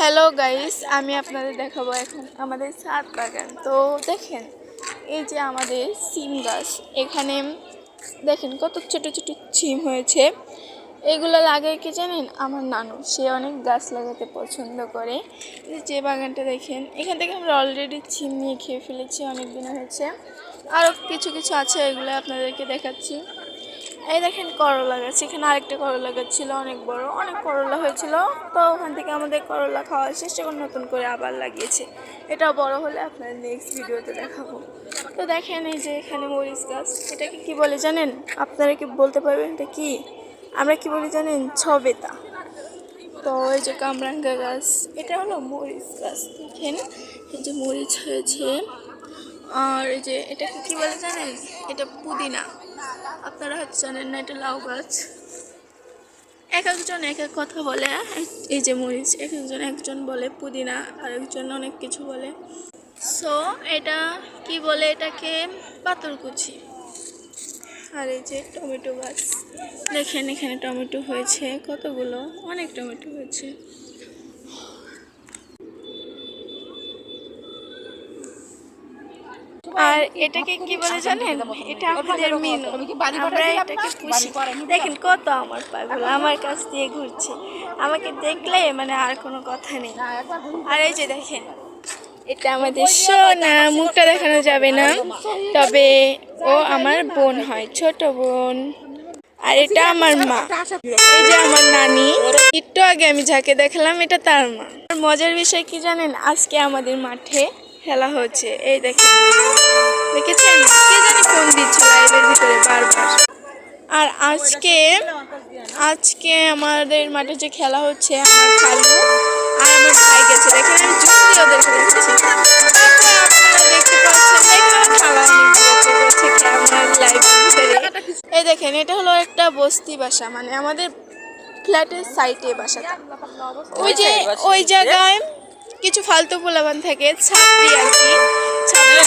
Hello guys, আমি আপনাদের দেখাবো এখন আমাদের ছাদ বাগান। তো দেখেন, এই যে আমাদের সিম গাছ, এখানে দেখেন কত ছোট ছোট সিম হয়েছে। এগুলো লাগায় কি জানেন, আমার নানু, সে অনেক গাছ লাগাতে পছন্দ করে। যে বাগানটা দেখেন, এখান থেকে আমরা অলরেডি সিম নিয়ে খেয়ে ফেলেছি, অনেক দিন হয়েছে। আরও কিছু কিছু আছে, এগুলো আপনাদেরকে দেখাচ্ছি। এই দেখেন করলা গাছ, এখানে আরেকটা করলা গাছ ছিল, অনেক বড়, অনেক করলা হয়েছিল। তো ওখান থেকে আমাদের করলা খাওয়া শেষ, এখন নতুন করে আবার লাগিয়েছে। এটা বড় হলে আপনার নেক্সট ভিডিওতে দেখাবো। তো দেখেন, এই যে এখানে মরিচ গাছ, এটাকে কি বলে জানেন? আপনারা কি বলতে পারবেন এটা কি? আমরা কি বলি জানেন? ছবেতা। তো এই যে কামরাঙ্গা গাছ, এটা হলো মরিচ গাছ। দেখেন এই যে মরিচ হয়েছে। আর এই যে এটাকে কি বলে জানেন? এটা পুদিনা। আপনারা হয়তো জানেন না, এটা লাউ গাছ। এক একজন এক এক কথা বলে। এই যে মরিচ, একজন বলে পুদিনা, আর একজন অনেক কিছু বলে। সো এটা কি বলে, এটাকে পাথরকুচি। আর এই যে টমেটো গাছ, দেখেন এখানে টমেটো হয়েছে কতগুলো, অনেক টমেটো হয়েছে। আর এটাকে কি বলে জানেন? এটা আমাদের মিনু, আমরা এটাকে পুষি। দেখেন কত আমার পাগল আমার কাছ দিয়ে ঘুরছে, আমাকে দেখলে মানে আর কোনো কথা নেই। আর এই যে দেখেন, এটা আমাদের সোনা, মুখটা দেখানো যাবে না, তবে ও আমার বোন হয়, ছোট বোন। আর এটা আমার মা, এই যে আমার নানি। একটু আগে আমি যাকে দেখালাম, এটা তার মা। মজার বিষয় কি জানেন? আজকে আমাদের মাঠে খেলা হচ্ছে, এই দেখেন, দেখেছেন? কে জানি ফোন দিচ্ছে লাইভের ভিতরে বারবার। আর আজকে আমাদের মাঠে যে খেলা হচ্ছে, আমার খালু আর আমার ভাই গেছে। দেখেন আমি জুম দিয়ে ওদেরকে দেখছি। তারপর আপনারা দেখতে পাচ্ছেন, দেখেন আমার খালা অনেক বিরক্ত করছে আমার লাইভের ভিতরে। এই দেখেন, এটা হলো একটা বস্তি বাসা, মানে আমাদের ফ্ল্যাটের সাইডে বাসা। ওই জায়গায় কিছু ফালতু পোলাপান থাকে, ছাত্রী আর কি, ছাত্রী